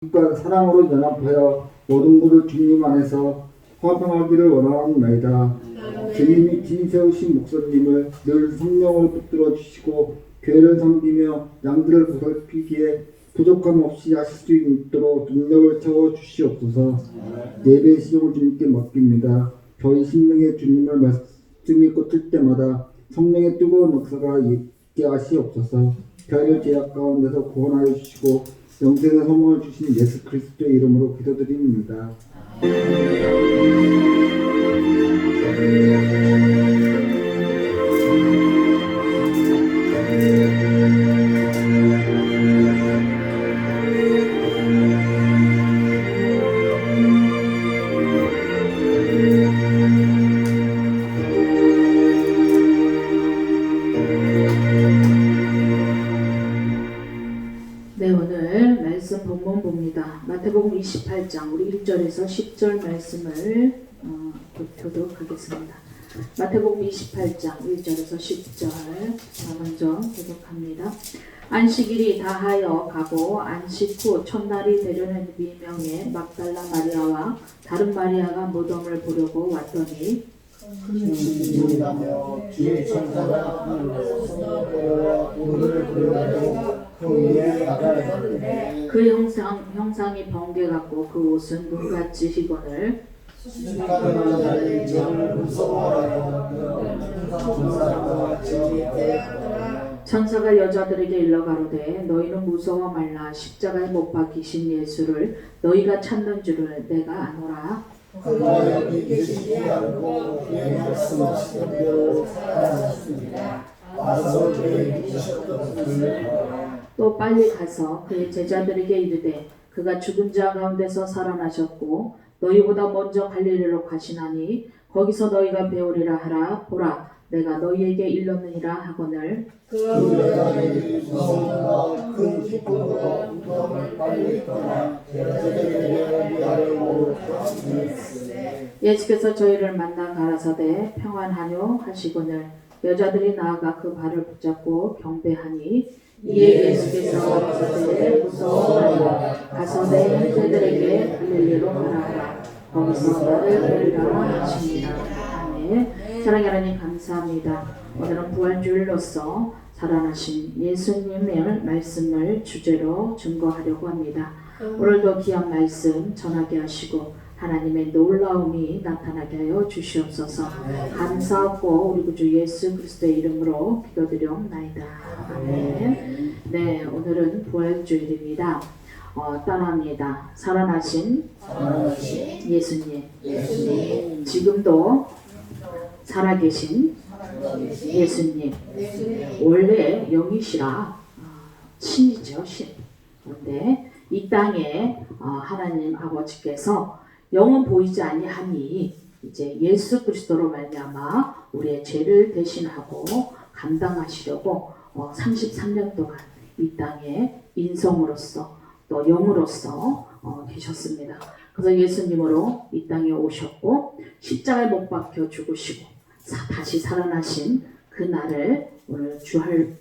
그러니까 사랑으로 연합하여 모든 것을 주님 안에서 화평하기를 원하옵나이다. 주님이 진세우신 목사님을 늘 성령으로 붙들어 주시고 교회를 섬기며 양들을 보살피기에 부족함 없이 하실 수 있도록 능력을 채워 주시옵소서. 예배 시종을 주님께 맡깁니다. 저희 심령에 주님의 말씀이 꽂힐 때마다 성령의 뜨거운 역사가 있게 하시옵소서. 저희를 죄악 가운데서 구원하여 주시고 영생의 소망을 주신 예수 그리스도의 이름으로 기도드립니다. 네, 오늘 말씀 본문 봅니다. 마태복음 28장 우리 1절에서 10절 말씀을 보도록 하겠습니다. 마태복음 28장 1절에서 10절 먼저 교독합니다. 안식일이 다하여 가고 안식 후 첫날이 되려는 미명의 막달라 마리아와 다른 마리아가 무덤을 보려고 왔더니 주의 천사가 하늘에서 우리를 부르고 그 형상이 번개 같고 그 옷은 눈같이 희건을 천사가 여자들에게 일러 가로되 너희는 무서워 말라. 십자가에 못 박히신 예수를 너희가 찾는 줄을 내가 아노라. 그가 여기 계시지 않고 그의 말씀하시던 대로 살아났습니다. 와서 그의 믿으셨던 것을 또 빨리 가서 그의 제자들에게 이르되 그가 죽은 자 가운데서 살아나셨고 너희보다 먼저 갈릴리로 가시나니 거기서 너희가 배우리라 하라. 보라 내가 너희에게 일렀느니라 하거늘 그가 무서움과 큰 기쁨으로 무덤을 빨리 떠나 제자들에게 위하려고 가시니라. 예수께서 저희를 만나 가라사대 평안하뇨 하시거늘 여자들이 나아가 그 발을 붙잡고 경배하니 이에 예수께서 가라사대 무서워 말라. 가서 내 형제들에게 갈릴리로 가라. 거기서 나를 뵈리라 하십니다. 아멘. 사랑의 하나님 감사합니다. 오늘은 부활주일로서 살아나신 예수님의 말씀을 주제로 증거하려고 합니다. 오늘도 귀한 말씀 전하게 하시고 하나님의 놀라움이 나타나게 하여 주시옵소서. 감사하고 우리 구주 예수 그리스도의 이름으로 기도드리옵나이다. 아멘. 네, 오늘은 부활주일입니다. 따라합니다. 살아나신 예수님. 지금도 살아계신 예수님. 원래 영이시라 신이죠, 신. 그런데 이 땅에 하나님 아버지께서 영은 보이지 아니하니 이제 예수 그리스도로 말미암아 우리의 죄를 대신하고 감당하시려고 33년 동안 이 땅에 인성으로서 또 영으로서 계셨습니다. 그래서 예수님으로 이 땅에 오셨고 십자가에 못 박혀 죽으시고 다시 살아나신 그 날을 오늘 주일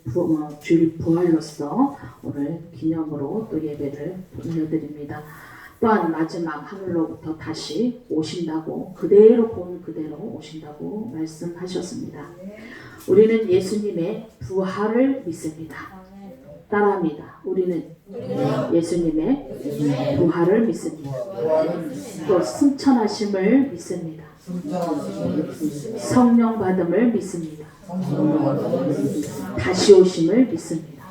부활로서 오늘 기념으로 또 예배를 올려드립니다. 또한 마지막 하늘로부터 다시 오신다고 그대로 본 그대로 오신다고 말씀하셨습니다. 우리는 예수님의 부활을 믿습니다. 따라합니다. 우리는 예수님의 부활을 믿습니다. 또 승천하심을 믿습니다. 성령 받음을 믿습니다. 다시 오심을 믿습니다.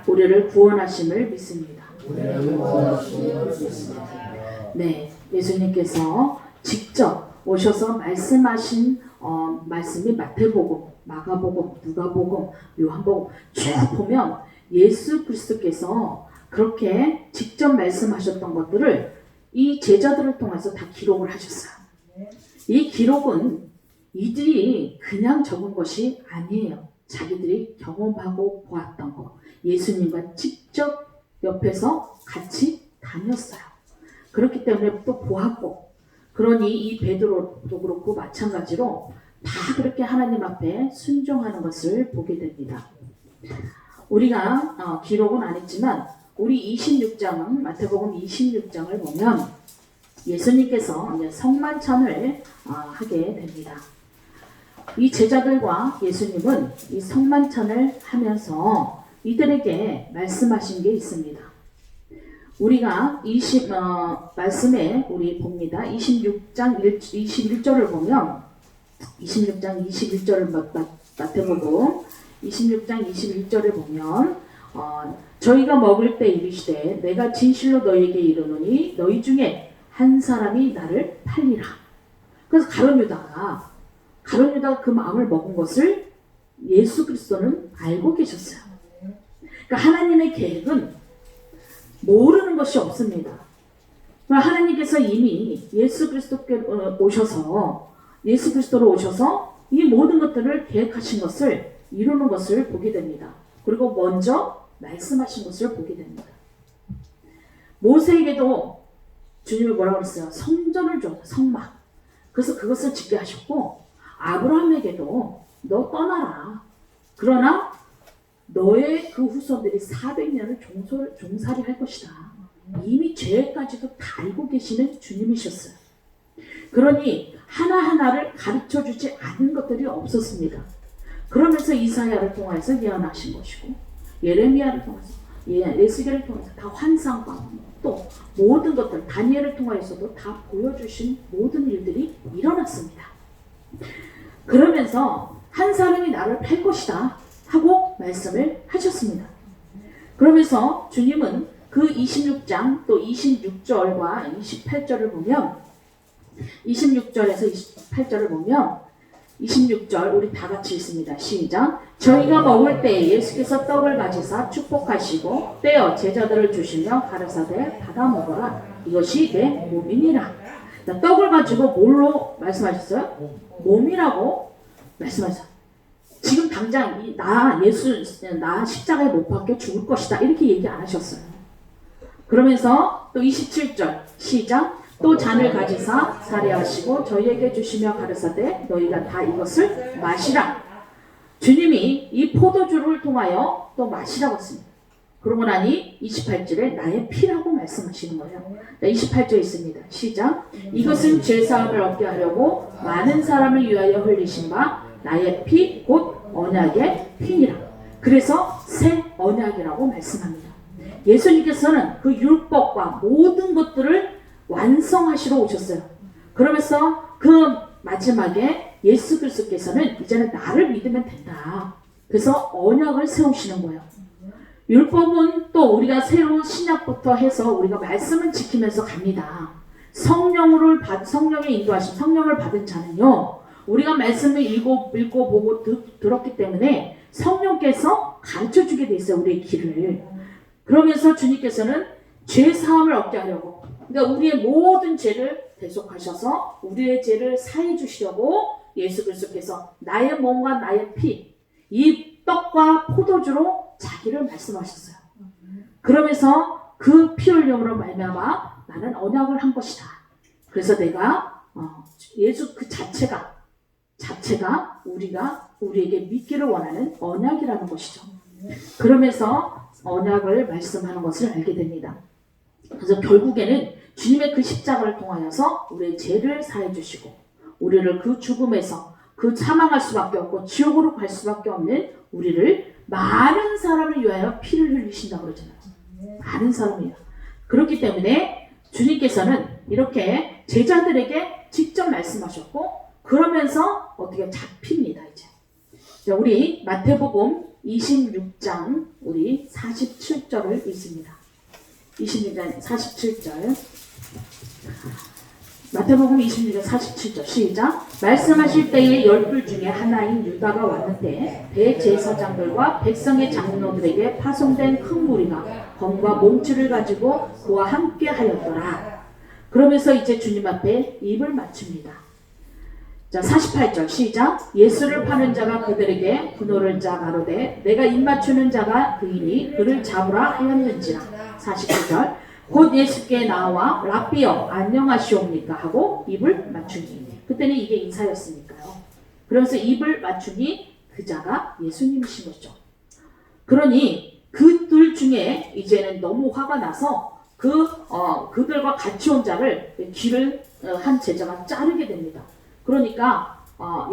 우리를 구원하심을 믿습니다. 네, 예수님께서 직접 오셔서 말씀하신 말씀이 마태복음, 마가복음, 누가복음, 요한복음 쭉 보면 예수 그리스도께서 그렇게 직접 말씀하셨던 것들을 이 제자들을 통해서 다 기록을 하셨어요. 이 기록은 이들이 그냥 적은 것이 아니에요. 자기들이 경험하고 보았던 것, 예수님과 직접 옆에서 같이 다녔어요. 그렇기 때문에 또 보았고, 그러니 이 베드로도 그렇고 마찬가지로 다 그렇게 하나님 앞에 순종하는 것을 보게 됩니다. 우리가 기록은 안 했지만 우리 26장, 마태복음 26장을 보면 예수님께서 이제 성만찬을 하게 됩니다. 이 제자들과 예수님은 이 성만찬을 하면서 이들에게 말씀하신 게 있습니다. 우리가 말씀에 우리 봅니다. 26장 21절을 보면 26장 21절을 마태복음 26장 21절을 보면 저희가 먹을 때 이르시되 내가 진실로 너희에게 이르노니 너희 중에 한 사람이 나를 팔리라. 그래서 가룟 유다가 그 마음을 먹은 것을 예수 그리스도는 알고 계셨어요. 그러니까 하나님의 계획은 모르는 것이 없습니다. 하나님께서 이미 예수 그리스도로 오셔서 이 모든 것들을 계획하신 것을 이루는 것을 보게 됩니다. 그리고 먼저 말씀하신 것을 보게 됩니다. 모세에게도 주님이 뭐라고 그랬어요? 성전을 줘, 성막. 그래서 그것을 짓게 하셨고, 아브라함에게도 너 떠나라. 그러나 너의 그 후손들이 400년을 종살이 할 것이다. 이미 죄까지도 다 알고 계시는 주님이셨어요. 그러니 하나하나를 가르쳐주지 않은 것들이 없었습니다. 그러면서 이사야를 통해서 예언하신 것이고, 예레미야를 통해서, 에스겔을 통해서 다 환상과 또 모든 것들, 다니엘을 통해서도 다 보여주신 모든 일들이 일어났습니다. 그러면서 한 사람이 나를 팔 것이다 하고 말씀을 하셨습니다. 그러면서 주님은 그 26장 또 26절과 28절을 보면 26절에서 28절을 보면 26절 우리 다 같이 읽습니다. 시작. 저희가 먹을 때 예수께서 떡을 가지사 축복하시고 떼어 제자들을 주시며 가르사대 받아 먹어라. 이것이 내 몸이니라. 떡을 가지고 뭘로 말씀하셨어요? 몸이라고 말씀하셨어요. 지금 당장 나 십자가에 못 박혀 죽을 것이다 이렇게 얘기 안 하셨어요. 그러면서 또 27절 시작. 또 잔을 가지사 사례하시고 저희에게 주시며 가르사대 너희가 다 이것을 마시라. 주님이 이 포도주를 통하여 또 마시라고 했습니다. 그러고 나니 28절에 나의 피라고 말씀하시는 거예요. 28절 있습니다. 시작. 이것은 죄사함을 얻게 하려고 많은 사람을 위하여 흘리신 바 나의 피 곧 언약의 피니라. 그래서 새 언약이라고 말씀합니다. 예수님께서는 그 율법과 모든 것들을 완성하시러 오셨어요. 그러면서 그 마지막에 예수 그리스도께서는 이제는 나를 믿으면 된다. 그래서 언약을 세우시는 거예요. 율법은 또 우리가 새로운 신약부터 해서 우리가 말씀을 지키면서 갑니다. 성령의 인도하심, 성령을 받은 자는요, 우리가 말씀을 읽고 보고 들었기 때문에 성령께서 가르쳐주게 돼 있어요, 우리의 길을. 그러면서 주님께서는 죄 사함을 얻게 하려고, 그러니까 우리의 모든 죄를 대속하셔서 우리의 죄를 사해 주시려고 예수 그리스도께서 나의 몸과 나의 피, 이 떡과 포도주로 자기를 말씀하셨어요. 그러면서 그 피 흘림으로 말미암아 나는 언약을 한 것이다. 그래서 내가 예수 그 자체가 우리에게 믿기를 원하는 언약이라는 것이죠. 그러면서 언약을 말씀하는 것을 알게 됩니다. 그래서 결국에는 주님의 그 십자가를 통하여서 우리의 죄를 사해 주시고 우리를 그 죽음에서 그 사망할 수밖에 없고 지옥으로 갈 수밖에 없는 우리를 많은 사람을 위하여 피를 흘리신다고 그러잖아요. 많은 사람이요. 그렇기 때문에 주님께서는 이렇게 제자들에게 직접 말씀하셨고 그러면서 어떻게 잡힙니다. 이제 자, 우리 마태복음 26장 우리 47절을 읽습니다. 26장 47절 마태복음 26장 47절 시작. 말씀하실 때에 12 중에 하나인 유다가 왔는데 대제사장들과 백성의 장로들에게 파송된 큰 무리가 검과 몽치를 가지고 그와 함께 하였더라. 그러면서 이제 주님 앞에 입을 맞춥니다. 자 48절 시작. 예수를 파는 자가 그들에게 분노를 짜 가로되 내가 입 맞추는 자가 그이니 그를 잡으라 하였는지라. 49절 곧 예수께 나와 랍비여 안녕하시옵니까 하고 입을 맞추니 그때는 이게 인사였으니까요. 그러면서 입을 맞추니 그 자가 예수님이신 거죠. 그러니 그들 중에 이제는 너무 화가 나서 그들과 같이 온 자를 귀를 한 제자가 자르게 됩니다. 그러니까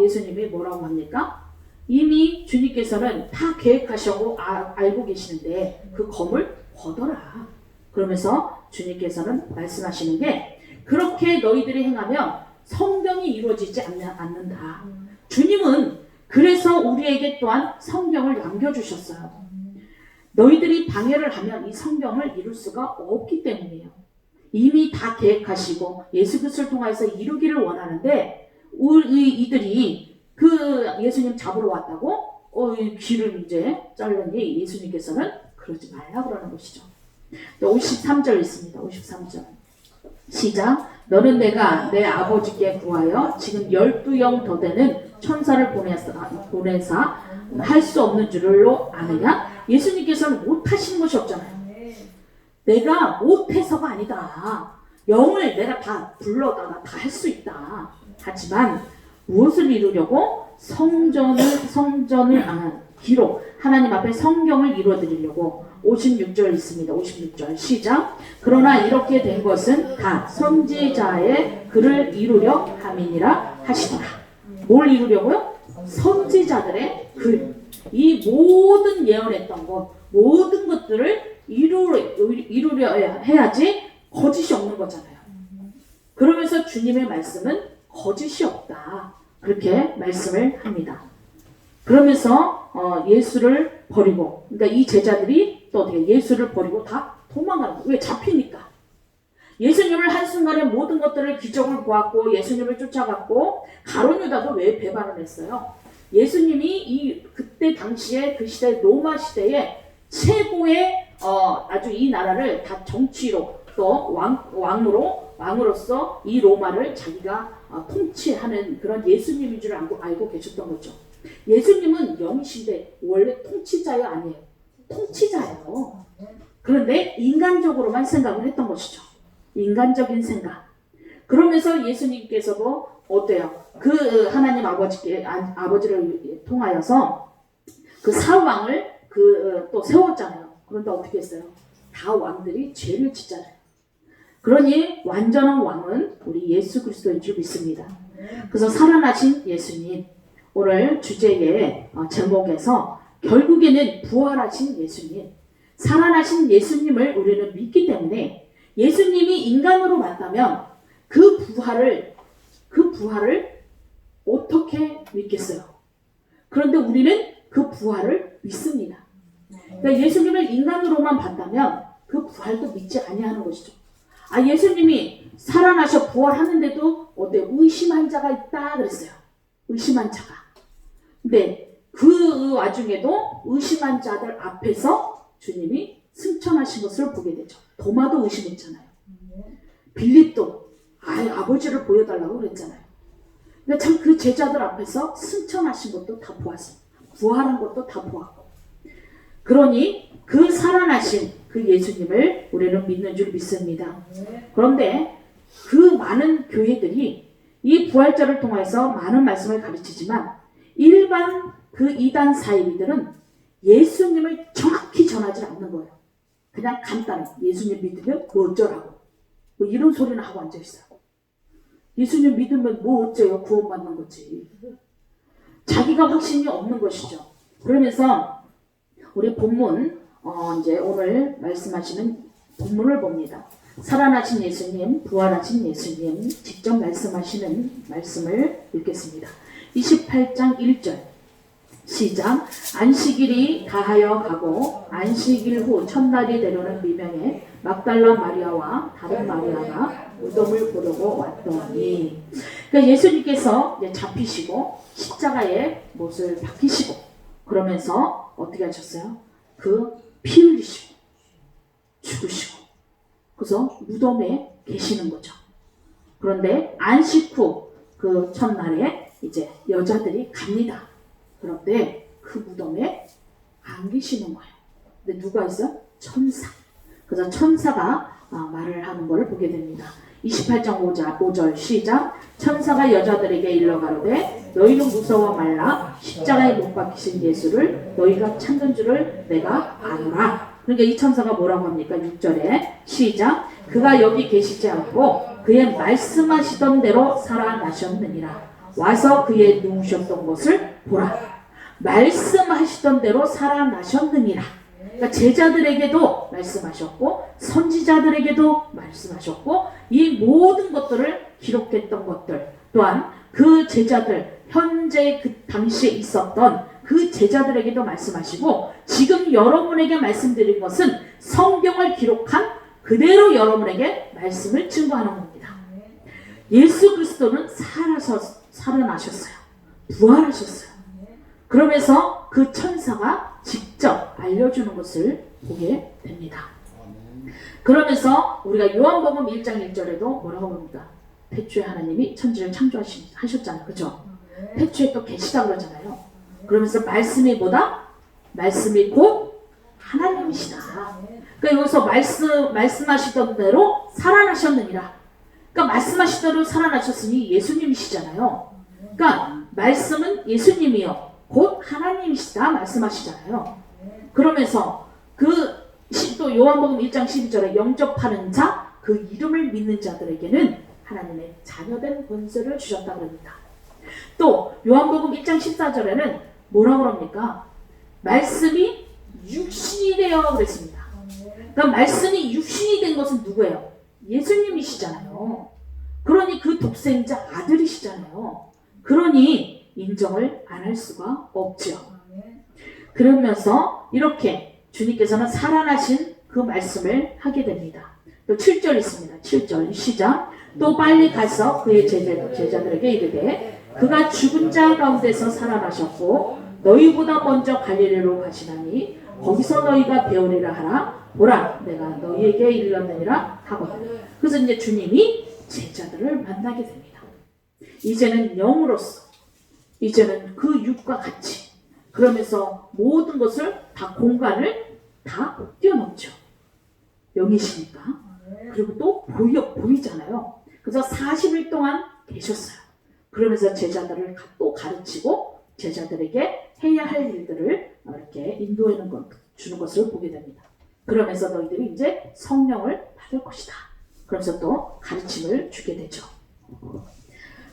예수님이 뭐라고 합니까? 이미 주님께서는 다 계획하시고 알고 계시는데 그 검을 걷어라. 그러면서 주님께서는 말씀하시는 게 그렇게 너희들이 행하면 성경이 이루어지지 않는다. 주님은 그래서 우리에게 또한 성경을 남겨주셨어요. 너희들이 방해를 하면 이 성경을 이룰 수가 없기 때문이에요. 이미 다 계획하시고 예수 그리스도를 통해서 이루기를 원하는데 이들이 그 예수님 잡으러 왔다고 귀를 이제 자르니 예수님께서는 그러지 말라 그러는 것이죠. 53절 있습니다. 53절 시작. 너는 내가 내 아버지께 구하여 지금 12영 더 되는 천사를 보내사 할 수 없는 줄로 아느냐? 예수님께서는 못하시는 것이 없잖아요. 내가 못해서가 아니다. 영을 내가 다 불러다가 다 할 수 있다. 하지만 무엇을 이루려고? 기록 하나님 앞에 성경을 이루어드리려고 56절 있습니다. 56절 시작. 그러나 이렇게 된 것은 다 선지자의 글을 이루려 함이니라 하시더라. 뭘 이루려고요? 선지자들의 글. 이 모든 예언했던 것, 모든 것들을 이루려 해야지 거짓이 없는 거잖아요. 그러면서 주님의 말씀은 거짓이 없다. 그렇게 말씀을 합니다. 그러면서 예수를 버리고, 그러니까 이 제자들이 또 어떻게 예수를 버리고 다 도망가는 거예요. 왜? 잡히니까. 예수님을 한순간에 모든 것들을 기적을 보았고 예수님을 쫓아갔고 가룟 유다도 왜 배반을 했어요? 예수님이 그때 당시에 그 시대 로마 시대에 최고의 아주 이 나라를 다 정치로 또 왕으로서 이 로마를 자기가 통치하는 그런 예수님인 줄 알고 계셨던 거죠. 예수님은 영이신데 원래 통치자요 아니에요? 통치자예요. 그런데 인간적으로만 생각을 했던 것이죠. 인간적인 생각. 그러면서 예수님께서도 어때요? 그 하나님 아버지를 통하여서 그 사왕을 또 세웠잖아요. 그런데 어떻게 했어요? 다 왕들이 죄를 짓잖아요. 그러니 완전한 왕은 우리 예수 그리스도인 줄 믿습니다. 그래서 살아나신 예수님, 오늘 주제의 제목에서 결국에는 부활하신 예수님, 살아나신 예수님을 우리는 믿기 때문에 예수님이 인간으로 왔다면 그 부활을 어떻게 믿겠어요? 그런데 우리는 그 부활을 믿습니다. 그러니까 예수님을 인간으로만 봤다면 그 부활도 믿지 아니하는 것이죠. 예수님이 살아나셔 부활하는데도 어때요? 의심한 자가 있다 그랬어요. 의심한 자가. 근데 그 와중에도 의심한 자들 앞에서 주님이 승천하신 것을 보게 되죠. 도마도 의심했잖아요. 빌립도 아버지를 보여달라고 그랬잖아요. 그러니까 참 그 제자들 앞에서 승천하신 것도 다 보았어요. 부활한 것도 다 보았고. 그러니 그 살아나신 그 예수님을 우리는 믿는 줄 믿습니다. 그런데 그 많은 교회들이 이 부활절을 통해서 많은 말씀을 가르치지만 일반 그 이단 사이비들은 예수님을 정확히 전하지 않는 거예요. 그냥 간단히 예수님 믿으면 뭐 어쩌라고 뭐 이런 소리는 하고 앉아있어요. 예수님 믿으면 뭐 어째요? 구원받는 거지. 자기가 확신이 없는 것이죠. 그러면서 우리 본문 이제 오늘 말씀하시는 본문을 봅니다. 살아나신 예수님, 부활하신 예수님 직접 말씀하시는 말씀을 읽겠습니다. 28장 1절 시작. 안식일이 다하여 가고 안식일 후 첫날이 되려는 미명에 막달라 마리아와 다른 마리아가 무덤을 보려고 왔더니, 그러니까 예수님께서 이제 잡히시고 십자가에 못을 박히시고 그러면서 어떻게 하셨어요? 피 흘리시고 죽으시고 그래서 무덤에 계시는 거죠. 그런데 안식 후 그 첫날에 이제 여자들이 갑니다. 그런데 그 무덤에 안 계시는 거예요. 근데 누가 있어요? 천사. 그래서 천사가 말을 하는 것을 보게 됩니다. 28장 5절 시작. 천사가 여자들에게 일러 가로되 너희는 무서워 말라. 십자가에 못 박히신 예수를 너희가 찾는 줄을 내가 아노라. 그러니까 이 천사가 뭐라고 합니까? 6절에 시작. 그가 여기 계시지 않고 그의 말씀하시던 대로 살아나셨느니라. 와서 그의 누우셨던 것을 보라. 말씀하시던 대로 살아나셨느니라. 그러니까 제자들에게도 말씀하셨고 선지자들에게도 말씀하셨고 이 모든 것들을 기록했던 것들 또한 그 제자들 현재 그 당시에 있었던 그 제자들에게도 말씀하시고 지금 여러분에게 말씀드린 것은 성경을 기록한 그대로 여러분에게 말씀을 증거하는 겁니다. 예수 그리스도는 살아나셨어요. 부활하셨어요. 그러면서 그 천사가 직접 알려주는 것을 보게 됩니다. 그러면서 우리가 요한복음 1장 1절에도 뭐라고 합니까? 태초에 하나님이 천지를 창조하셨잖아요. 그죠? 태초에 또 계시다 그러잖아요. 그러면서 말씀이 뭐다? 말씀이 곧 하나님이시다. 그러니까 여기서 말씀하시던 대로 살아나셨느니라. 그러니까 말씀하시던 대로 살아나셨으니 예수님이시잖아요. 그러니까 말씀은 예수님이요. 곧 하나님이시다 말씀하시잖아요. 그러면서 또 요한복음 1장 12절에 영접하는 자, 그 이름을 믿는 자들에게는 하나님의 자녀된 권세를 주셨다고 합니다. 또 요한복음 1장 14절에는 뭐라고 합니까? 말씀이 육신이 되어 그랬습니다. 그러니까 말씀이 육신이 된 것은 누구예요? 예수님이시잖아요. 그러니 그 독생자 아들이시잖아요. 그러니 인정을 안 할 수가 없죠. 그러면서 이렇게 주님께서는 살아나신 그 말씀을 하게 됩니다. 또 7절 있습니다. 7절 시작. 또 빨리 가서 그의 제자들에게 이르되 그가 죽은 자 가운데서 살아나셨고 너희보다 먼저 갈릴리로 가시나니 거기서 너희가 배우리라 하라. 보라 내가 너희에게 일렀느니라 하거든. 그래서 이제 주님이 제자들을 만나게 됩니다. 이제는 영으로서 이제는 그 육과 같이 그러면서 모든 것을 다 공간을 다 뛰어넘죠. 영이시니까. 그리고 또 보이잖아요. 그래서 40일 동안 계셨어요. 그러면서 제자들을 또 가르치고 제자들에게 해야 할 일들을 이렇게 주는 것을 보게 됩니다. 그러면서 너희들이 이제 성령을 받을 것이다. 그러면서 또 가르침을 주게 되죠.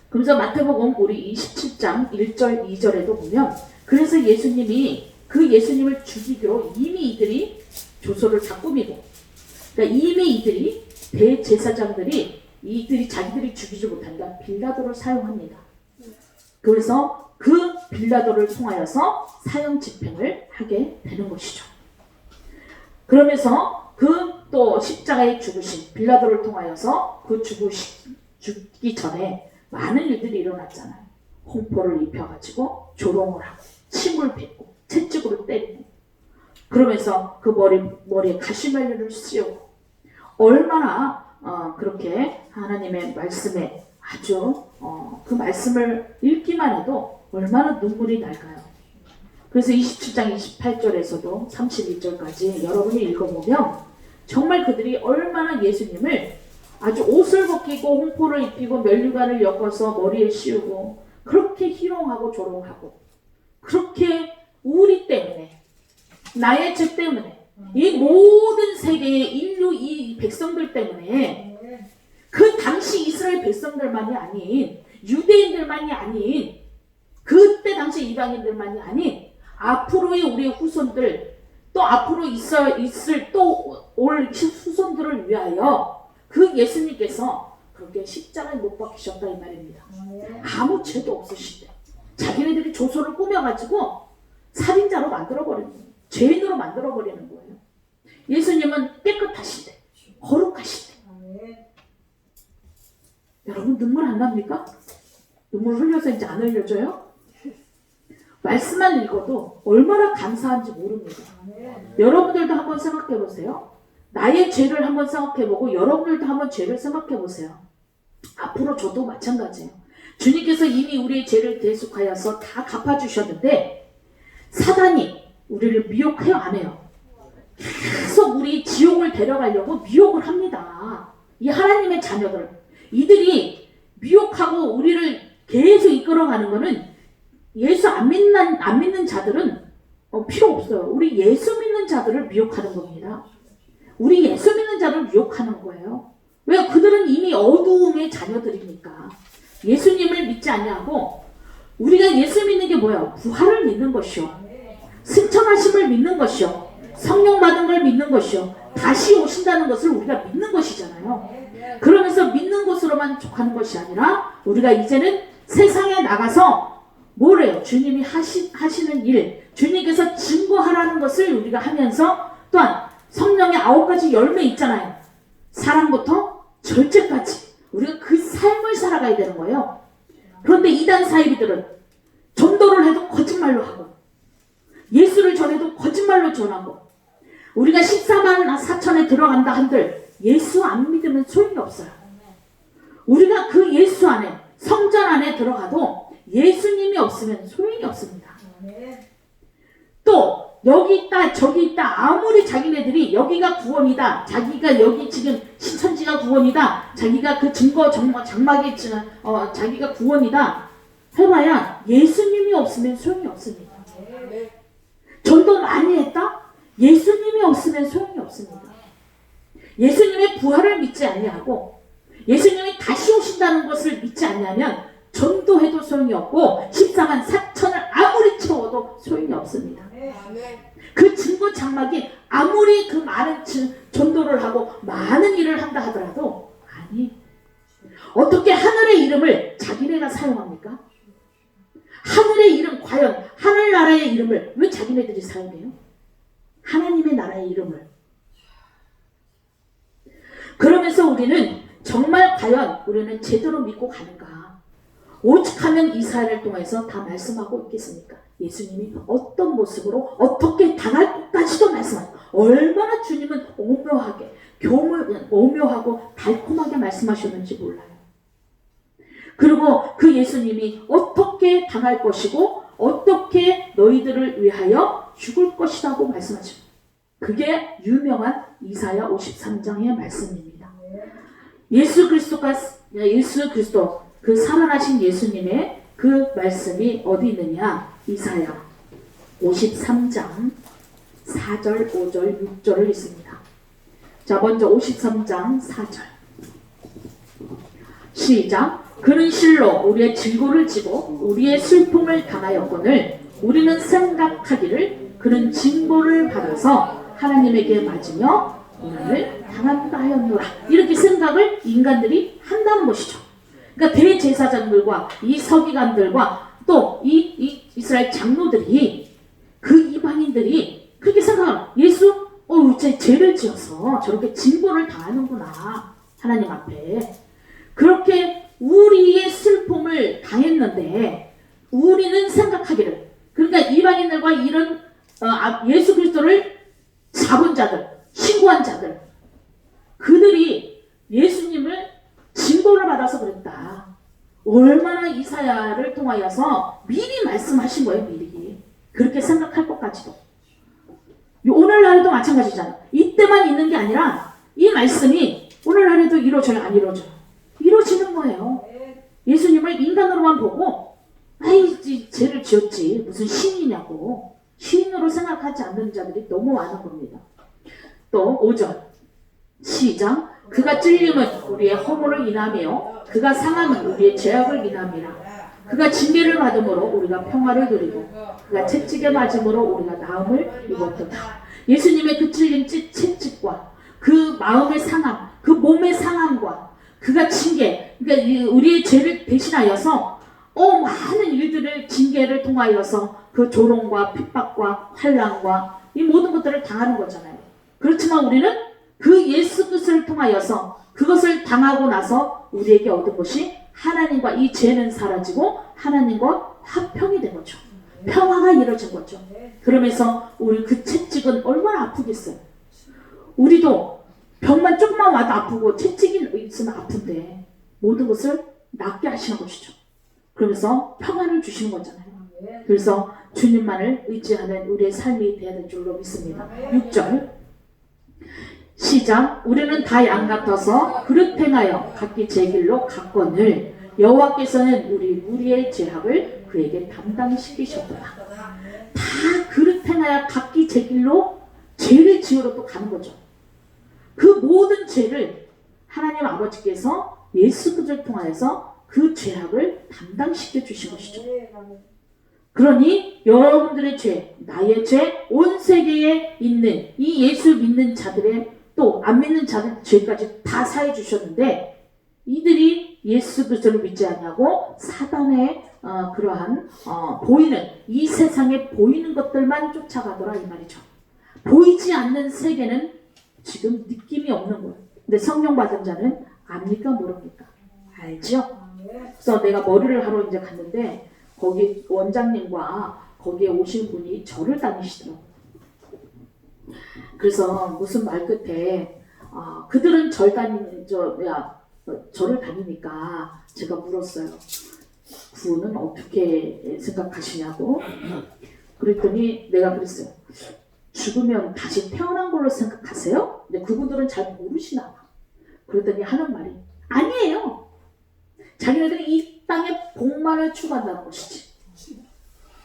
그래서 마태복음 우리 27장 1절 2절에도 보면 그래서 예수님이 그 예수님을 죽이기로 이미 이들이 조소를 다 꾸미고 그러니까 이미 이들이 대제사장들이 이들이 자기들이 죽이지 못한다 빌라도를 사용합니다. 그래서 그 빌라도를 통하여서 사형 집행을 하게 되는 것이죠. 그러면서 그 또 십자가에 죽으신 빌라도를 통하여서 그 죽기 전에 많은 일들이 일어났잖아요. 홍포를 입혀가지고 조롱을 하고 침을 뱉고 채찍으로 때리고 그러면서 그 머리에 가시멜리를 씌우고 얼마나 그렇게 하나님의 말씀에 아주 그 말씀을 읽기만 해도 얼마나 눈물이 날까요? 그래서 27장 28절에서도 31절까지 여러분이 읽어보면 정말 그들이 얼마나 예수님을 아주 옷을 벗기고 홍포를 입히고 면류관을 엮어서 머리에 씌우고 그렇게 희롱하고 조롱하고 그렇게 우리 때문에 나의 죄 때문에 이 모든 세계의 인류 이 백성들 때문에 그 당시 이스라엘 백성들만이 아닌 유대인들만이 아닌 그때 당시 이방인들만이 아닌 앞으로의 우리의 후손들 또 앞으로 있을 또 올 후손들을 위하여 그 예수님께서 그렇게 십자가에 못 박히셨다 이 말입니다. 아무 죄도 없으신데 자기네들이 조소를 꾸며가지고 살인자로 만들어버리는 거예요. 죄인으로 만들어버리는 거예요. 예수님은 깨끗하신데 거룩하신데 여러분 눈물 안 납니까? 눈물 흘려서 이제 안 흘려줘요? 말씀만 읽어도 얼마나 감사한지 모릅니다. 여러분들도 한번 생각해 보세요. 나의 죄를 한번 생각해 보고 여러분들도 한번 죄를 생각해 보세요. 앞으로 저도 마찬가지예요. 주님께서 이미 우리의 죄를 대속하여서 다 갚아주셨는데 사단이 우리를 미혹해요 안 해요? 계속 우리 지옥을 데려가려고 미혹을 합니다. 이 하나님의 자녀들. 이들이 미혹하고 우리를 계속 이끌어가는 거는 예수 안 믿는 자들은 필요 없어요. 우리 예수 믿는 자들을 미혹하는 겁니다. 우리 예수 믿는 자를 미혹하는 거예요. 왜? 그들은 이미 어두움의 자녀들이니까. 예수님을 믿지 않냐고. 우리가 예수 믿는 게 뭐야? 부활을 믿는 것이요, 승천하심을 믿는 것이요, 성령 받은 걸 믿는 것이요, 다시 오신다는 것을 우리가 믿는 것이잖아요. 그러면서 믿는 것으로만 족하는 것이 아니라 우리가 이제는 세상에 나가서 뭐래요? 주님이 하시는 일, 주님께서 증거하라는 것을 우리가 하면서, 또한 성령의 9가지 열매 있잖아요. 사랑부터 절제까지 우리가 그 삶을 살아가야 되는 거예요. 그런데 이단 사이비들은 전도를 해도 거짓말로 하고, 예수를 전해도 거짓말로 전하고, 우리가 14만 4천에 들어간다 한들 예수 안 믿으면 소용이 없어요. 우리가 그 예수 안에, 성전 안에 들어가도 예수님이 없으면 소용이 없습니다. 또 여기 있다 저기 있다 아무리 자기네들이 여기가 구원이다, 자기가 여기 지금 신천지가 구원이다, 자기가 그 증거 장막에 자기가 구원이다 해봐야 예수님이 없으면 소용이 없습니다. 전도 많이 했다? 예수님이 없으면 소용이 없습니다. 예수님의 부활을 믿지 아니하고 예수님이 다시 오신다는 것을 믿지 않냐면 전도해도 소용이 없고 14만 4천을 아무리 채워도 소용이 없습니다. 그 증거 장막이 아무리 그 많은 전도를 하고 많은 일을 한다 하더라도, 아니, 어떻게 하늘의 이름을 자기네가 사용합니까? 하늘의 이름, 과연 하늘나라의 이름을 왜 자기네들이 사용해요? 하나님의 나라의 이름을. 그러면서 우리는 정말 과연 우리는 제대로 믿고 가는가? 오직하면 이사야를 통해서 다 말씀하고 있겠습니까? 예수님이 어떤 모습으로 어떻게 당할 것까지도 말씀하고, 얼마나 주님은 오묘하게 오묘하고 달콤하게 말씀하셨는지 몰라요. 그리고 그 예수님이 어떻게 당할 것이고 어떻게 너희들을 위하여 죽을 것이라고 말씀하십니다. 그게 유명한 이사야 53장의 말씀입니다. 예수 그리스도 그 살아나신 예수님의 그 말씀이 어디 있느냐? 이사야 53장 4절, 5절, 6절을 읽습니다. 자, 먼저 53장 4절 시작. 그는 실로 우리의 질고를 지고 우리의 슬픔을 당하였거늘 우리는 생각하기를 그는 징벌을 받아서 하나님에게 맞으며 고난을 당한다 하였노라. 이렇게 생각을 인간들이 한다는 것이죠. 그러니까 대제사장들과 이 서기관들과 또 이 이스라엘 장로들이, 그 이방인들이 그렇게 생각하는, 예수 제 죄를 지어서 저렇게 징벌을 당하는구나 하나님 앞에. 그렇게 우리의 슬픔을 당했는데 우리는 생각하기를, 그러니까 이방인들과 이런 예수 그리스도를 잡은 자들, 신고한 자들, 그들이 예수님을 징벌을 받아서 그랬다. 얼마나 이사야를 통하여서 미리 말씀하신 거예요. 미리. 그렇게 생각할 것까지도. 오늘날에도 마찬가지잖아. 이때만 있는 게 아니라 이 말씀이 오늘날에도 이루어져요, 안 이루어져요? 이루어지는 거예요. 예수님을 인간으로만 보고 죄를 지었지 무슨 신이냐고 신으로 생각하지 않는 자들이 너무 많은 겁니다. 또 5절 시작. 그가 찔림은 우리의 허물을 인하며 그가 상함은 우리의 죄악을 인함이라. 그가 징계를 받음으로 우리가 평화를 누리고 그가 채찍에 맞음으로 우리가 나음을 입었도다. 예수님의 그 찔림, 채찍과 그 마음의 상함, 그 몸의 상함과 그가 징계, 그러니까 우리의 죄를 대신하여서 많은 일들을 징계를 통하여서 그 조롱과 핍박과 환난과 이 모든 것들을 당하는 거잖아요. 그렇지만 우리는 그 예수 그리스도를 통하여서 그것을 당하고 나서 우리에게 얻은 것이 하나님과, 이 죄는 사라지고 하나님과 화평이 된 거죠. 평화가 이루어진 거죠. 그러면서 우리 그 채찍은 얼마나 아프겠어요. 우리도 병만 조금만 와도 아프고 채찍이 있으면 아픈데 모든 것을 낫게 하시는 것이죠. 그러면서 평안을 주시는 거잖아요. 그래서 주님만을 의지하는 우리의 삶이 되어야 될 줄로 믿습니다. 6절 시작. 우리는 다 양 같아서 그릇 행하여 각기 제 길로 갔거늘 여호와께서는 우리 무리의 죄악을 그에게 담당시키셨구나. 다 그릇 행하여 각기 제 길로 죄를 지으러 또 가는 거죠. 그 모든 죄를 하나님 아버지께서 예수 그리스도를 통하여서 그 죄악을 담당시켜 주신 것이죠. 그러니 여러분들의 죄, 나의 죄, 온 세계에 있는 이 예수 믿는 자들의 또 안 믿는 자들 죄까지 다 사해 주셨는데 이들이 예수 그리스도를 믿지 않냐고 사단의 그러한 보이는 이 세상에 보이는 것들만 쫓아가더라 이 말이죠. 보이지 않는 세계는 지금 느낌이 없는 거예요. 근데 성령 받은 자는 압니까 모릅니까? 알죠? 그래서 내가 머리를 하러 이제 갔는데 거기 원장님과 거기에 오신 분이 절을 다니시더라고요. 그래서 무슨 말 끝에 그들은 절을 다니니까 제가 물었어요. 구원은 어떻게 생각하시냐고. 그랬더니 내가 그랬어요. 죽으면 다시 태어난 걸로 생각하세요? 근데 그분들은 잘 모르시나 봐. 그랬더니 하는 말이 아니에요. 자기네들이 이 땅의 복만을 추구한다는 것이지.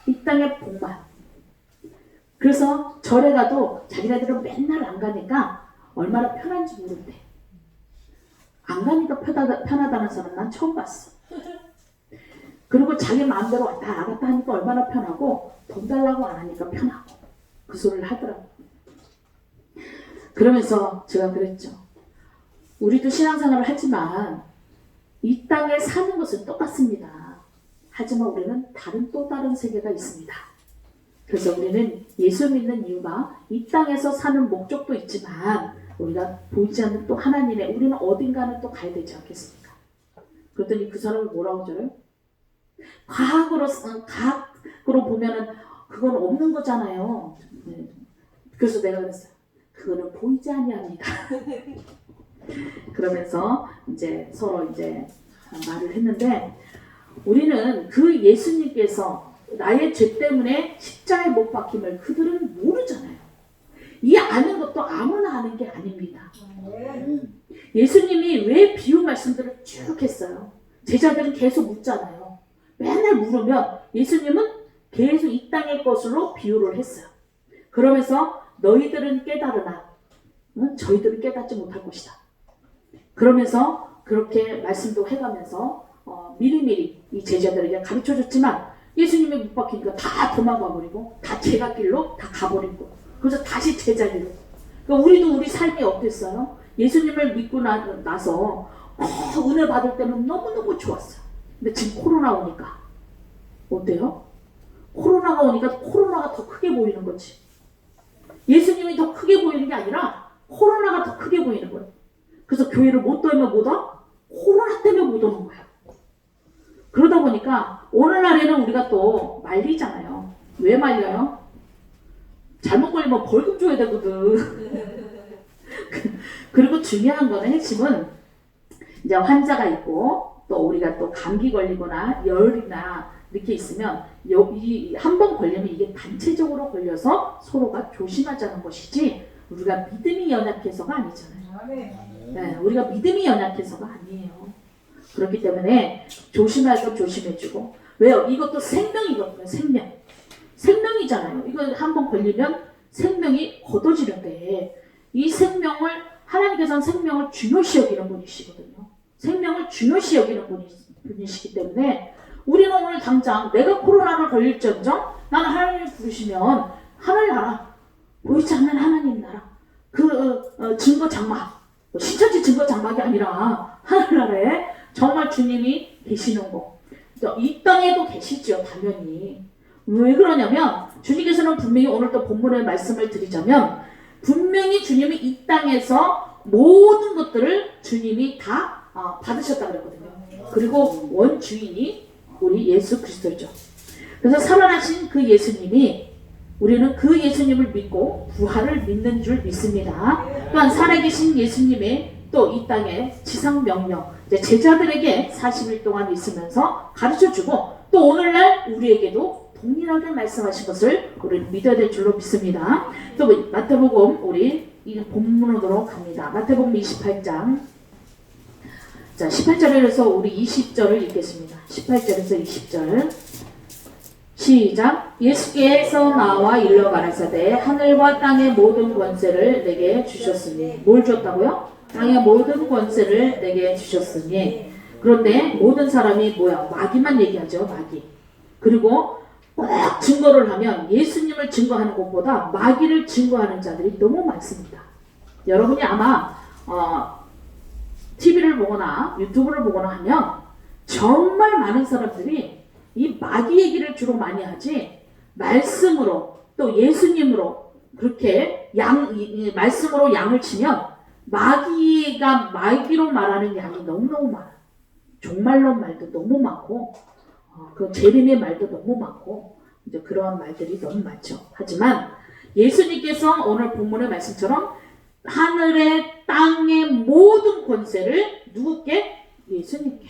이 땅의 복만. 그래서 절에 가도 자기네들은 맨날 안 가니까 얼마나 편한지 모른대. 안 가니까 편하다는 사람 난 처음 봤어. 그리고 자기 마음대로 왔다 갔다 하니까 얼마나 편하고 돈 달라고 안 하니까 편하고 그 소리를 하더라고. 그러면서 제가 그랬죠. 우리도 신앙생활을 하지만 이 땅에 사는 것은 똑같습니다. 하지만 우리는 또 다른 세계가 있습니다. 그래서 우리는 예수 믿는 이유가 이 땅에서 사는 목적도 있지만 우리가 보이지 않는 또 하나님의 우리는 어딘가는 또 가야 되지 않겠습니까? 그랬더니 그 사람을 뭐라고 저래요? 과학으로 보면은 그건 없는 거잖아요. 그래서 내가 그랬어요. 그거는 보이지 아니합니다. 그러면서 이제 서로 이제 말을 했는데 우리는 그 예수님께서 나의 죄 때문에 십자가에 못 박힘을 그들은 모르잖아요. 이 아는 것도 아무나 아는 게 아닙니다. 예수님이 왜 비유 말씀들을 쭉 했어요? 제자들은 계속 묻잖아요. 맨날 물으면 예수님은 계속 이 땅의 것으로 비유를 했어요. 그러면서 너희들은 깨달으나 저희들은 깨닫지 못할 것이다. 그러면서 그렇게 말씀도 해가면서 미리미리 이 제자들에게 가르쳐줬지만 예수님이 못 박히니까 다 도망가 버리고 다 제갓길로 다 가버리고 그래서 다시 제자리로. 그러니까 우리도 우리 삶이 어땠어요? 예수님을 믿고 나서 은혜 받을 때는 너무너무 좋았어요. 근데 지금 코로나 오니까 어때요? 코로나가 오니까 코로나가 더 크게 보이는 거지. 예수님이 더 크게 보이는 게 아니라 코로나가 더 크게 보이는 거예요. 그래서 교회를 못 오면 못 와? 코로나 때문에 못 오는 거예요. 그러다 보니까 오늘날에는 우리가 또 말리잖아요. 왜 말려요? 잘못 걸리면 벌금 줘야 되거든. 그리고 중요한 거는 핵심은 이제 환자가 있고 또 우리가 또 감기 걸리거나 열이나 이렇게 있으면 한 번 걸리면 이게 단체적으로 걸려서 서로가 조심하자는 것이지 우리가 믿음이 연약해서가 아니잖아요. 네, 우리가 믿음이 연약해서가 아니에요. 그렇기 때문에 조심할 것 조심해주고. 왜요? 이것도 생명이거든요. 생명이잖아요. 이거 한 번 걸리면 생명이 걷어지는데 이 생명을 하나님께서는 생명을 중요시 여기는 분이시거든요. 생명을 중요시 여기는 분이시기 때문에 우리는 오늘 당장 내가 코로나를 걸릴지언정 나는 하나님을 부르시면 하늘나라 보이지 않는 하나님 나라 그 증거 장막 신천지 증거 장막이 아니라 하늘나라에 정말 주님이 계시는 거. 이 땅에도 계시죠. 당연히. 왜 그러냐면 주님께서는 분명히 오늘 또 본문의 말씀을 드리자면 분명히 주님이 이 땅에서 모든 것들을 주님이 다 받으셨다고 그랬거든요. 그리고 원주인이 우리 예수 그리스도죠. 그래서 살아나신 그 예수님이 우리는 그 예수님을 믿고 부활을 믿는 줄 믿습니다. 또한 살아계신 예수님의 또 이 땅에 지상 명령 이제 제자들에게 40일 동안 있으면서 가르쳐주고 또 오늘날 우리에게도 동일하게 말씀하신 것을 우리는 믿어야 될 줄로 믿습니다. 또 마태복음 우리 이 본문으로 갑니다. 마태복음 28장. 자, 18절에서 우리 20절을 읽겠습니다. 18절에서 20절. 시작. 예수께서 나와 일러 가라사대 하늘과 땅의 모든 권세를 내게 주셨으니. 뭘 줬다고요? 땅의 모든 권세를 내게 주셨으니. 그런데 모든 사람이 뭐야? 마귀만 얘기하죠. 마귀. 그리고 꼭 증거를 하면 예수님을 증거하는 것보다 마귀를 증거하는 자들이 너무 많습니다. 여러분이 아마 TV를 보거나 유튜브를 보거나 하면 정말 많은 사람들이 이 마귀 얘기를 주로 많이 하지 말씀으로 또 예수님으로 그렇게 말씀으로 양을 치면 마귀로 말하는 양이 너무너무 많아요. 종말론 말도 너무 많고 그 재림의 말도 너무 많고 이제 그러한 말들이 너무 많죠. 하지만 예수님께서 오늘 본문의 말씀처럼 하늘의 땅의 모든 권세를 누구께? 예수님께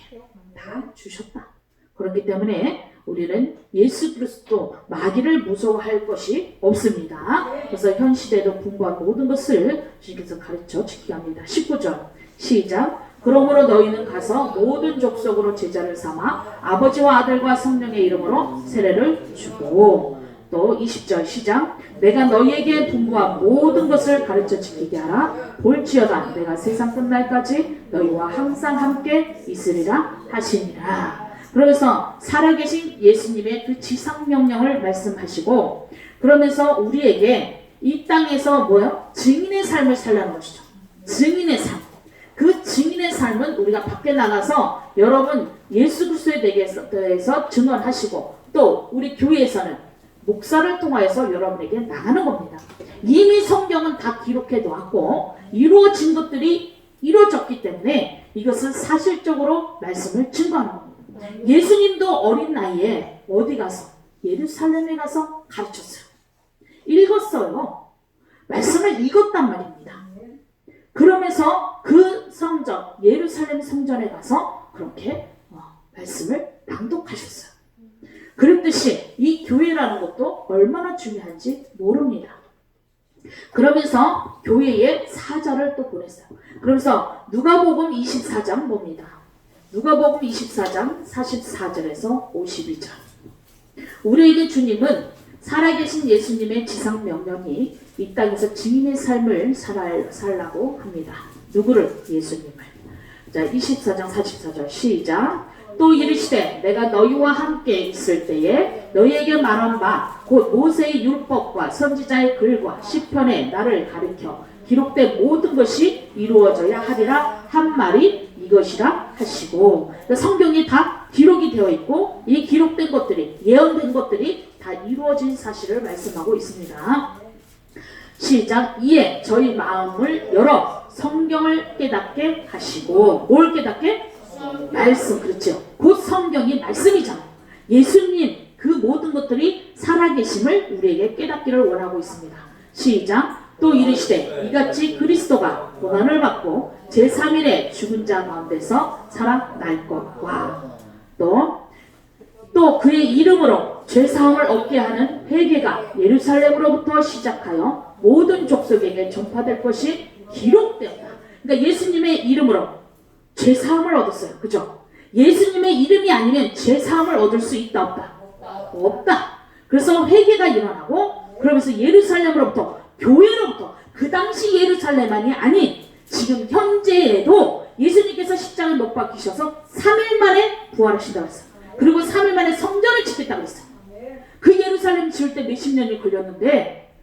다 주셨다. 그렇기 때문에 우리는 예수 그리스도 마귀를 무서워할 것이 없습니다. 그래서 현 시대도 분부한 모든 것을 주님께서 가르쳐 지키게 합니다. 19절 시작. 그러므로 너희는 가서 모든 족속으로 제자를 삼아 아버지와 아들과 성령의 이름으로 세례를 주고 또 20절 시작. 내가 너희에게 분부한 모든 것을 가르쳐 지키게 하라. 볼지어다 내가 세상 끝날까지 너희와 항상 함께 있으리라 하시니라. 그러면서 살아계신 예수님의 그 지상명령을 말씀하시고 그러면서 우리에게 이 땅에서 뭐요? 증인의 삶을 살라는 것이죠. 증인의 삶. 그 증인의 삶은 우리가 밖에 나가서 여러분 예수 그리스도에 대해서 증언하시고 또 우리 교회에서는 목사를 통하여서 여러분에게 나가는 겁니다. 이미 성경은 다 기록해 놓았고 이루어진 것들이 이루어졌기 때문에 이것은 사실적으로 말씀을 증거하는 겁니다. 예수님도 어린 나이에 어디 가서 예루살렘에 가서 가르쳤어요. 읽었어요. 말씀을 읽었단 말입니다. 그러면서 그 성전 예루살렘 성전에 가서 그렇게 말씀을 낭독하셨어요. 그랬듯이 이 교회라는 것도 얼마나 중요한지 모릅니다. 그러면서 교회에 사자를 또 보냈어요. 그러면서 누가복음 24장 봅니다. 누가복음 24장 44절에서 52절. 우리에게 주님은 살아계신 예수님의 지상명령이 이 땅에서 증인의 삶을 살라고 합니다. 누구를? 예수님을. 자, 24장 44절 시작. 또 이르시되 내가 너희와 함께 있을 때에 너희에게 말한 바 곧 모세의 율법과 선지자의 글과 시편에 나를 가르쳐 기록된 모든 것이 이루어져야 하리라 한 말이 이것이라 하시고 성경이 다 기록이 되어 있고 이 기록된 것들이 예언된 것들이 다 이루어진 사실을 말씀하고 있습니다. 시작. 이에 저희 마음을 열어 성경을 깨닫게 하시고 뭘 깨닫게? 말씀. 그렇죠. 곧 성경이 말씀이잖아요. 예수님 그 모든 것들이 살아계심을 우리에게 깨닫기를 원하고 있습니다. 시작. 또 이르시되 이같이 그리스도가 고난을 받고 제3일에 죽은 자 가운데서 살아날 것과 또 그의 이름으로 죄사함을 얻게 하는 회개가 예루살렘으로부터 시작하여 모든 족속에게 전파될 것이 기록되었다. 그러니까 예수님의 이름으로 죄사함을 얻었어요. 그죠? 예수님의 이름이 아니면 죄사함을 얻을 수 있다 없다? 없다. 그래서 회개가 일어나고 그러면서 예루살렘으로부터 교회로부터 그 당시 예루살렘만이 아닌 지금 현재에도 예수님께서 십자가에 못 박히셔서 3일 만에 부활하신다고 했어요. 그리고 3일 만에 성전을 짓겠다고 했어요. 그 예루살렘 지을 때 몇십 년이 걸렸는데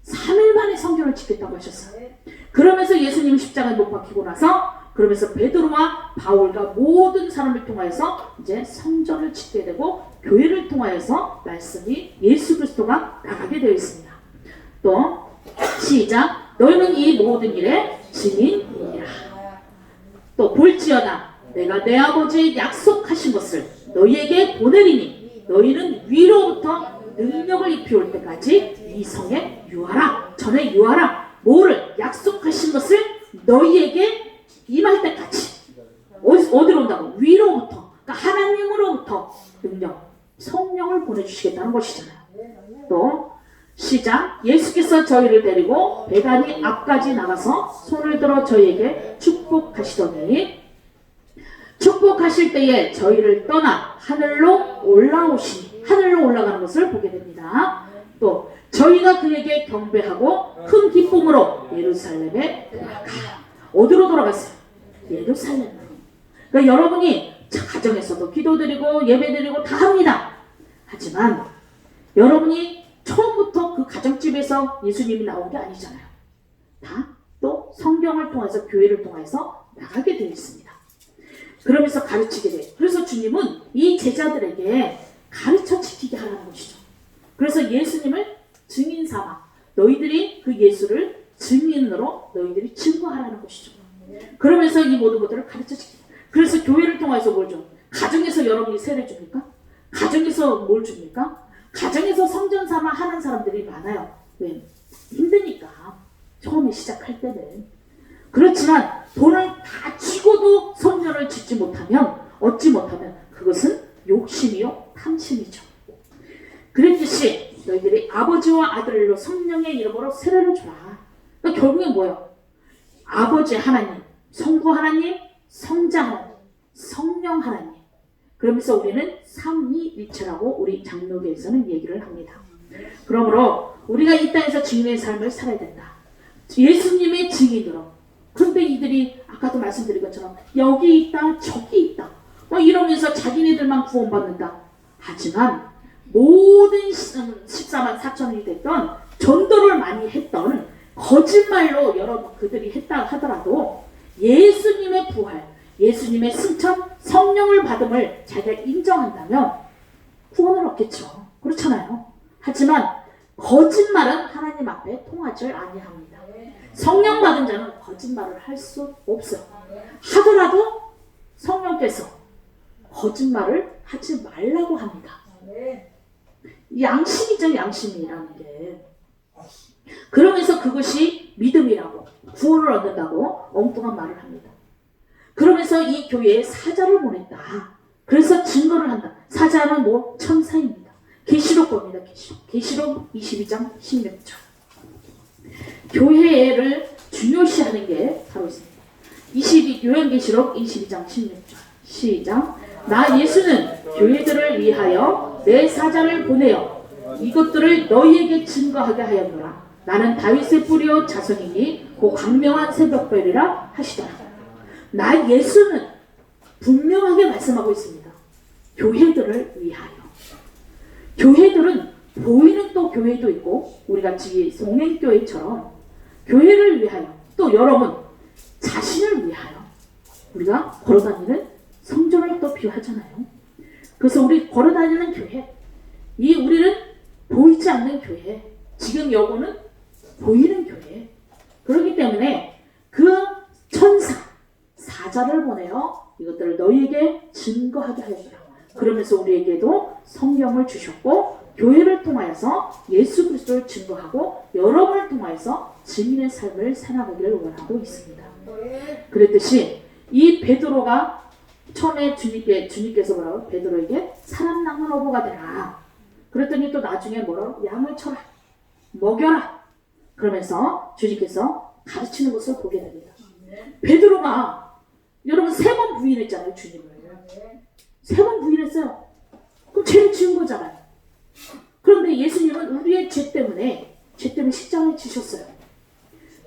3일 만에 성전을 짓겠다고 하셨어요. 그러면서 예수님이 십자가에 못 박히고 나서 그러면서 베드로와 바울과 모든 사람을 통하여서 이제 성전을 짓게 되고 교회를 통하여서 말씀이 예수 그리스도가 나가게 되어 있습니다. 또 시작. 너희는 이 모든 일에 증인이라. 또 볼지어다 내가 내 아버지의 약속하신 것을 너희에게 보내리니 너희는 위로부터 능력을 입혀올 때까지 이 성에 유하라. 전에 유하라. 뭐를? 약속하신 것을 너희에게 임할 때까지. 어디로 온다고? 위로부터. 그러니까 하나님으로부터 능력, 성령을 보내주시겠다는 것이잖아요. 또 시작. 예수께서 저희를 데리고 베다니 앞까지 나가서 손을 들어 저희에게 축복하시더니 축복하실 때에 저희를 떠나 하늘로 올라오시니 하늘로 올라가는 것을 보게 됩니다. 또 저희가 그에게 경배하고 큰 기쁨으로 예루살렘에 돌아가. 어디로 돌아갔어요? 예루살렘으로. 그러니까 여러분이 가정에서도 기도드리고 예배드리고 다 합니다. 하지만 여러분이 처음부터 그 가정집에서 예수님이 나온 게 아니잖아요. 다 또 성경을 통해서 교회를 통해서 나가게 되어 있습니다. 그러면서 가르치게 돼요. 그래서 주님은 이 제자들에게 가르쳐 지키게 하라는 것이죠. 그래서 예수님을 증인 삼아 너희들이 그 예수를 증인으로 너희들이 증거하라는 것이죠. 그러면서 이 모든 것들을 가르쳐 지키게. 그래서 교회를 통해서 뭘 줘? 가정에서 여러분이 세례 줍니까? 가정에서 뭘 줍니까? 가정에서 성전 삼아 하는 사람들이 많아요. 왜? 힘드니까. 처음에 시작할 때는. 그렇지만 돈을 다 쥐고도 성전을 짓지 못하면 얻지 못하면 그것은 욕심이요 탐심이죠. 그랬듯이 너희들이 아버지와 아들로 성령의 이름으로 세례를 줘라. 그러니까 결국엔 뭐예요? 아버지 하나님, 성부 하나님, 성자 하나님, 성령 하나님. 그러면서 우리는 삼위일체라고 우리 장로교에서는 얘기를 합니다. 그러므로 우리가 이 땅에서 증인의 삶을 살아야 된다. 예수님의 증인으로. 그런데 이들이 아까도 말씀드린 것처럼 여기 있다 저기 있다 이러면서 자기네들만 구원받는다. 하지만 모든 14만 4천이 됐던 전도를 많이 했던 거짓말로 여러분 그들이 했다 하더라도 예수님의 부활, 예수님의 승천, 성령을 받음을 자기가 인정한다면 구원을 얻겠죠. 그렇잖아요. 하지만 거짓말은 하나님 앞에 통하지 아니합니다. 성령 받은 자는 거짓말을 할 수 없어요. 하더라도 성령께서 거짓말을 하지 말라고 합니다. 양심이죠, 양심이라는 게. 그러면서 그것이 믿음이라고 구원을 얻는다고 엉뚱한 말을 합니다. 그러면서 이 교회에 사자를 보냈다. 그래서 증거를 한다. 사자는 뭐? 천사입니다. 계시록 봅니다. 계시록 22장 16절. 교회를 중요시하는 게 바로 있습니다. 요한계시록 22장 16절. 시작. 나 예수는 교회들을 위하여 내 사자를 보내어 이것들을 너희에게 증거하게 하였노라. 나는 다윗의 뿌리요 자손이니 곧 광명한 새벽별이라 하시더라. 나 예수는 분명하게 말씀하고 있습니다. 교회들을 위하여. 교회들은 보이는 또 교회도 있고 우리같이 송행교회처럼 교회를 위하여 또 여러분 자신을 위하여 우리가 걸어다니는 성전을 또 비유하잖아요. 그래서 우리 걸어다니는 교회 우리는 보이지 않는 교회 지금 여고는 보이는 교회 그렇기 때문에 그 천사 사자를 보내어 이것들을 너희에게 증거하게 하였노라. 그러면서 우리에게도 성경을 주셨고 교회를 통하여서 예수 그리스도를 증거하고 여러분을 통하여서 증인의 삶을 살아가기를 원하고 있습니다. 그랬듯이 이 베드로가 처음에 주님께서 뭐라고 베드로에게 사람 낚는 어부가 되라. 그랬더니 또 나중에 뭐라고 양을 쳐라. 먹여라. 그러면서 주님께서 가르치는 것을 보게 됩니다. 베드로가 여러분 3번 부인했잖아요. 주님을. 3번 부인했어요. 그럼 죄를 지은 거잖아요. 그런데 예수님은 우리의 죄 때문에 십자가에 지셨어요.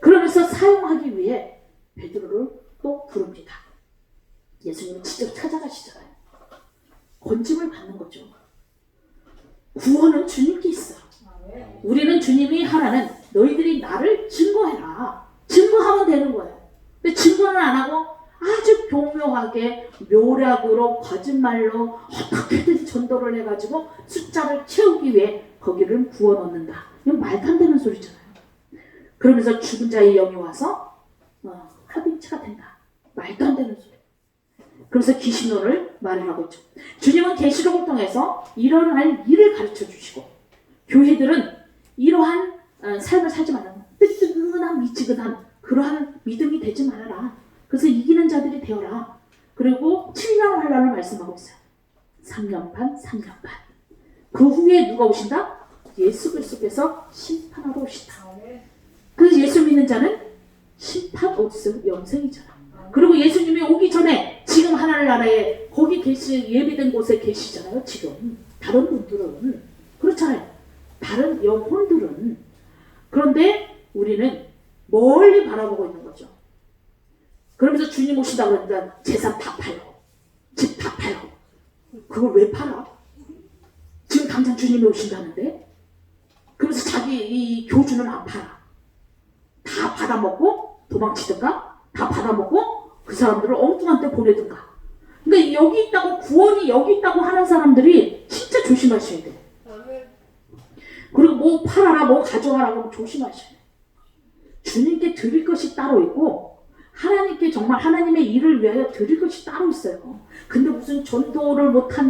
그러면서 사용하기 위해 베드로를 또 부릅니다. 예수님은 직접 찾아가시잖아요. 건짐을 받는 거죠. 구원은 주님께 있어요. 우리는 주님이 하라는 너희들이 나를 증거해라. 증거하면 되는 거예요. 근데 증거는 안 하고 아주 교묘하게 묘략으로 거짓말로 어떻게든 전도를 해가지고 숫자를 채우기 위해 거기를 구원 얻는다. 이건 말도 안 되는 소리잖아요. 그러면서 죽은 자의 영이 와서 합의체가 된다. 말도 안 되는 소리. 그래서 기신론을 말을 하고 있죠. 주님은 계시록을 통해서 이러한 일을 가르쳐 주시고 교회들은 이러한 삶을 살지 말라. 뜨뜨근한 미치근한 그러한 믿음이 되지 말아라. 그래서 이기는 자들이 되어라. 그리고 7년 환란을 말씀하고 있어요. 3년 반, 3년 반. 그 후에 누가 오신다? 예수 그리스도께서 심판하러 오시다. 그래서 예수 믿는 자는 심판 없음 영생이잖아. 그리고 예수님이 오기 전에 지금 하나님 나라에 거기 예비된 곳에 계시잖아요. 지금 다른 분들은 그렇잖아요. 다른 영혼들은. 그런데 우리는 멀리 바라보고 있는 거죠. 그러면서 주님 오신다고 그러니까 재산 다 팔고 집 다 팔고 그걸 왜 팔아? 지금 당장 주님이 오신다는데? 그래서 자기 이 교주는 안 팔아. 다 받아먹고 도망치든가 다 받아먹고 그 사람들을 엉뚱한 데 보내든가. 그러니까 여기 있다고 구원이 여기 있다고 하는 사람들이 진짜 조심하셔야 돼요. 그리고 뭐 팔아라 뭐 가져와라 그러면 조심하셔야 돼요. 주님께 드릴 것이 따로 있고 하나님께 정말 하나님의 일을 위하여 드릴 것이 따로 있어요. 근데 무슨 전도를 못한